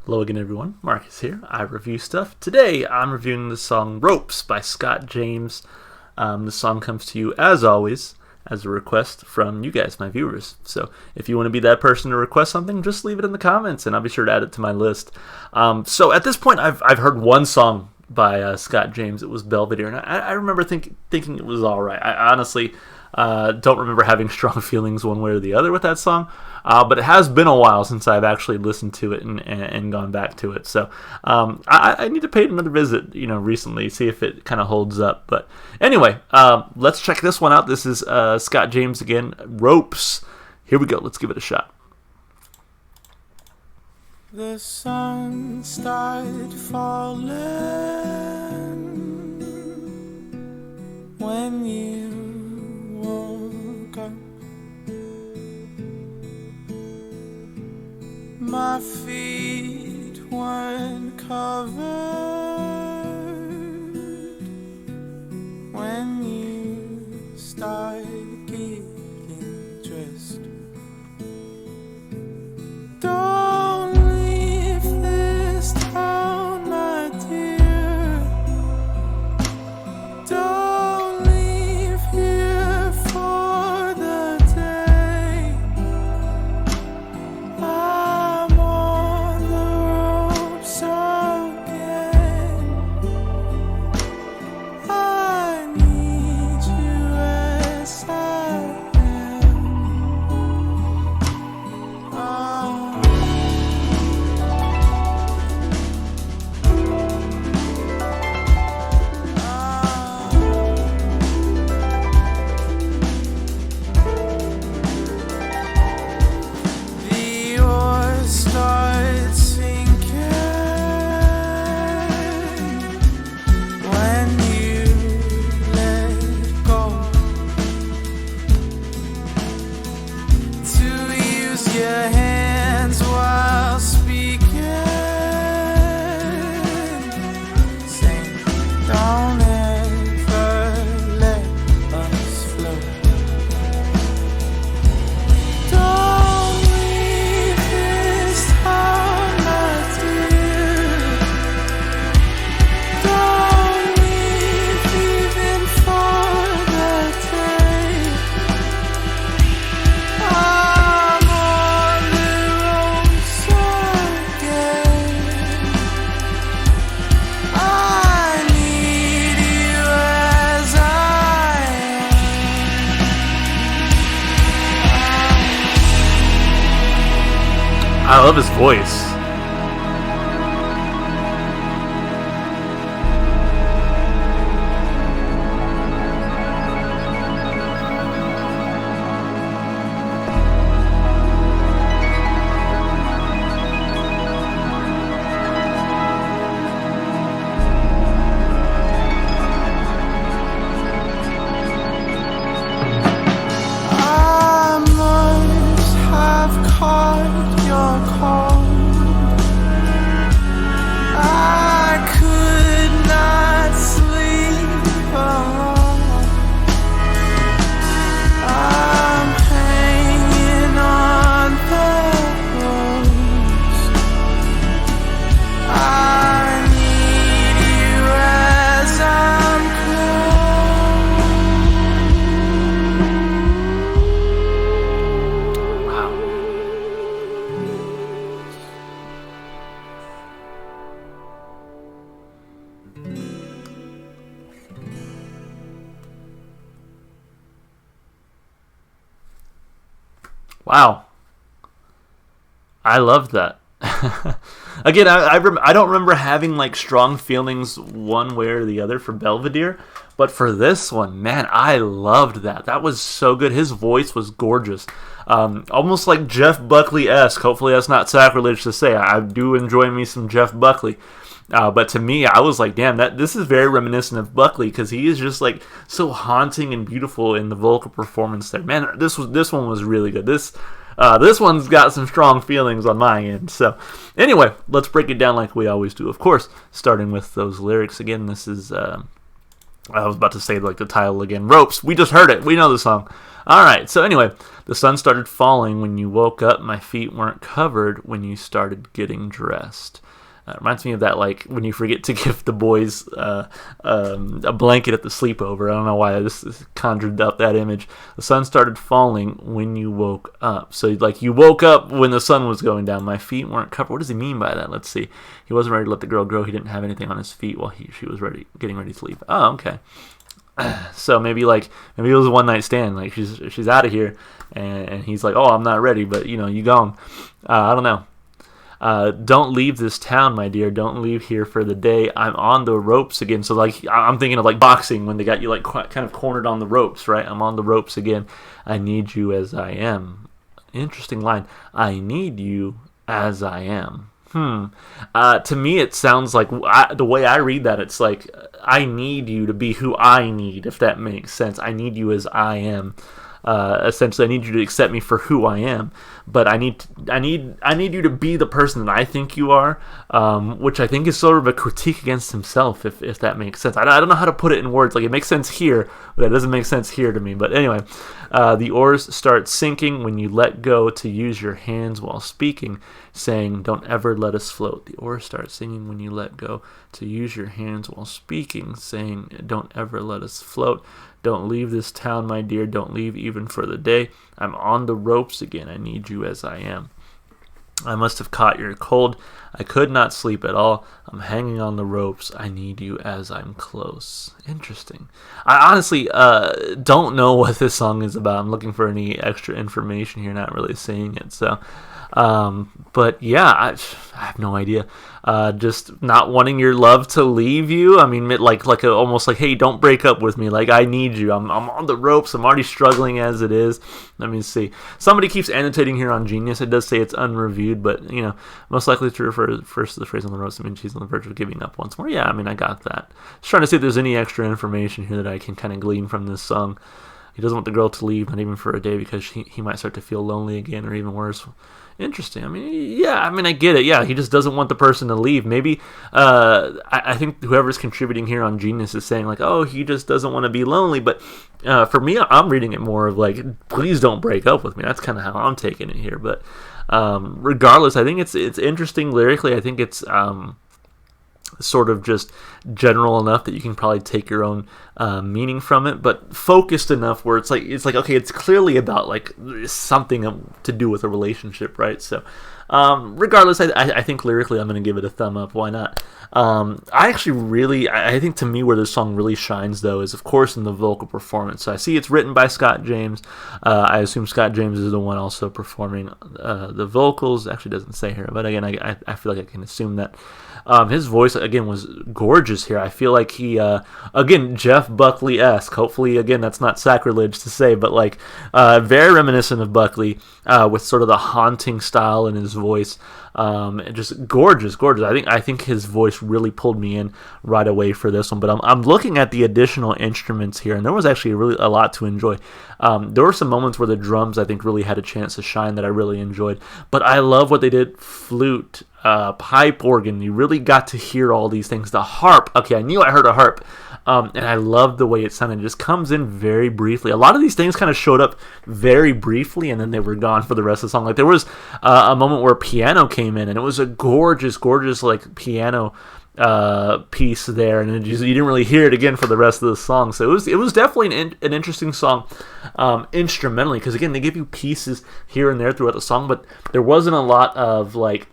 Hello again, everyone. Marcus here. I review stuff. Today, I'm reviewing the song Ropes by Scott James. The song comes to you, as always, as a request from you guys, my viewers. So if you want to be that person to request something, just leave it in the comments, and I'll be sure to add it to my list. So at this point, I've heard one song by Scott James. It was Belvedere, and I remember thinking it was all right. I honestly don't remember having strong feelings one way or the other with that song, but it has been a while since I've actually listened to it and gone back to it. So I need to pay it another visit, recently, see if it kind of holds up. But anyway, let's check this one out. This is Scott James again, Ropes. Here we go. Let's give it a shot. The sun started falling when you woke up. My feet weren't covered when you started getting dressed. Don't leave this town, my dear. Don't leave here for the day. I'm on the ropes again. I need you as I am. The oars start sinking when you let go. To use your hands while speaking, saying, don't ever let us float. Don't leave this town, my dear. Don't leave even for the day. I'm on the ropes again. I need you as I I love his voice. I must have caught your call. I could not sleep alone. I'm hanging on the ropes. I need you as I'm Wow. Wow. I love that. Again, I don't remember having like strong feelings one way or the other for Belvedere, but for this one, man, I loved that. That was so good. His voice was gorgeous. Almost like Jeff Buckley-esque. Hopefully that's not sacrilege to say. I do enjoy me some Jeff Buckley. But to me, I was like, damn, this is very reminiscent of Buckley, because he is just like so haunting and beautiful in the vocal performance there. Man, this one was really good. This one's got some strong feelings on my end. So anyway, let's break it down like we always do. Of course, starting with those lyrics again. This is I was about to say like the title again. Ropes. We just heard it. We know the song. All right. So anyway, the sun started falling when you woke up. My feet weren't covered when you started getting dressed. It reminds me of that, like, when you forget to give the boys a blanket at the sleepover. I don't know why I just conjured up that image. The sun started falling when you woke up. So, like, you woke up when the sun was going down. My feet weren't covered. What does he mean by that? Let's see. He wasn't ready to let the girl go. He didn't have anything on his feet while she was getting ready to leave. Oh, okay. So maybe it was a one-night stand. Like, she's out of here, and he's like, oh, I'm not ready, but, you gone. I don't know. Don't leave this town, my dear. Don't leave here for the day. I'm on the ropes again. So, like, I'm thinking of, like, boxing when they got you, like, kind of cornered on the ropes, right? I'm on the ropes again. I need you as I am. Interesting line. I need you as I am. To me, it sounds like, the way I read that, it's like, I need you to be who I need, if that makes sense. I need you as I am. Essentially, I need you to accept me for who I am, but I need you to be the person that I think you are, which I think is sort of a critique against himself, if that makes sense. I don't know how to put it in words. Like, it makes sense here, but it doesn't make sense here to me. But anyway, the oars start sinking when you let go to use your hands while speaking, saying, don't ever let us float. The oars start singing when you let go to use your hands while speaking, saying, don't ever let us float. Don't leave this town, my dear. Don't leave even for the day. I'm on the ropes again. I need you as I am. I must have caught your cold. I could not sleep at all. I'm hanging on the ropes. I need you as I'm close. Interesting. I honestly don't know what this song is about. I'm looking for any extra information here, not really seeing it. So, but yeah, I have no idea. Just not wanting your love to leave you. I mean, almost like, hey, don't break up with me. Like, I need you. I'm on the ropes. I'm already struggling as it is. Let me see. Somebody keeps annotating here on Genius. It does say it's unreviewed, but most likely to refer first to the phrase on the ropes. I mean, she's on the verge of giving up once more. Yeah, I mean, I got that. Just trying to see if there's any extra information here that I can kind of glean from this song. He doesn't want the girl to leave, not even for a day, because he might start to feel lonely again, or even worse. Interesting. I mean, yeah, I get it. Yeah, he just doesn't want the person to leave. Maybe, I think whoever's contributing here on Genius is saying, like, oh, he just doesn't want to be lonely. But for me, I'm reading it more of like, please don't break up with me. That's kind of how I'm taking it here. But regardless, I think it's interesting lyrically. I think it's sort of just general enough that you can probably take your own meaning from it, but focused enough where it's like okay, it's clearly about like something to do with a relationship, right? So regardless, I think lyrically I'm going to give it a thumb up. Why not? I think to me where this song really shines though is of course in the vocal performance. So I see it's written by Scott James. I assume Scott James is the one also performing the vocals. Actually doesn't say here, but again I feel like I can assume that. His voice again was gorgeous here. I feel like he again Jeff Buckley-esque. Hopefully again that's not sacrilege to say, but like very reminiscent of Buckley with sort of the haunting style in his voice. Just gorgeous. I think his voice really pulled me in right away for this one. But I'm looking at the additional instruments here, and there was actually really a lot to enjoy. There were some moments where the drums I think really had a chance to shine that I really enjoyed. But I love what they did. Flute, pipe organ. You really got to hear all these things. The harp. Okay, I knew I heard a harp. And I loved the way it sounded. It just comes in very briefly. A lot of these things kind of showed up very briefly, and then they were gone for the rest of the song. Like there was a moment where piano came in, and it was a gorgeous like piano piece there, and you didn't really hear it again for the rest of the song. So it was definitely an interesting song instrumentally, because again they give you pieces here and there throughout the song, but there wasn't a lot of like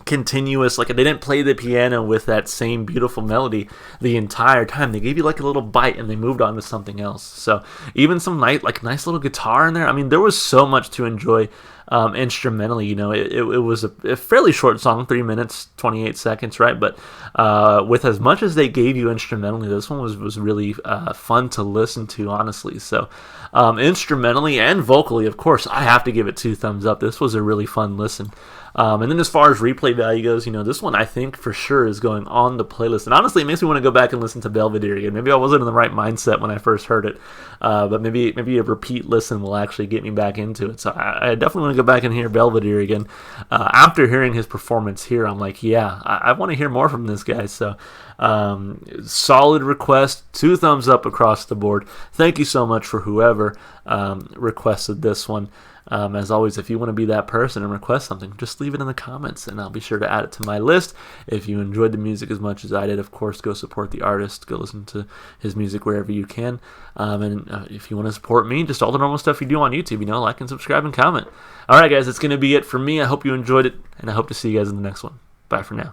continuous, like they didn't play the piano with that same beautiful melody the entire time. They gave you like a little bite and they moved on to something else. So even some nice little guitar in there. I mean, there was so much to enjoy instrumentally. It was a fairly short song, 3 minutes 28 seconds, right? But with as much as they gave you instrumentally, this one was really fun to listen to, honestly. So instrumentally and vocally, of course, I have to give it 2 thumbs up. This was a really fun listen. And then as far as replay value goes, this one I think for sure is going on the playlist. And honestly, it makes me want to go back and listen to Belvedere again. Maybe I wasn't in the right mindset when I first heard it, but maybe a repeat listen will actually get me back into it. So I definitely want to go back and hear Belvedere again. After hearing his performance here, I'm like, yeah, I want to hear more from this guy. So, solid request, 2 thumbs up across the board. Thank you so much for whoever requested this one. As always, if you want to be that person and request something, just leave it in the comments, and I'll be sure to add it to my list. If you enjoyed the music as much as I did, of course, go support the artist. Go listen to his music wherever you can. And if you want to support me, just all the normal stuff you do on YouTube, like and subscribe and comment. All right, guys, that's going to be it for me. I hope you enjoyed it, and I hope to see you guys in the next one. Bye for now.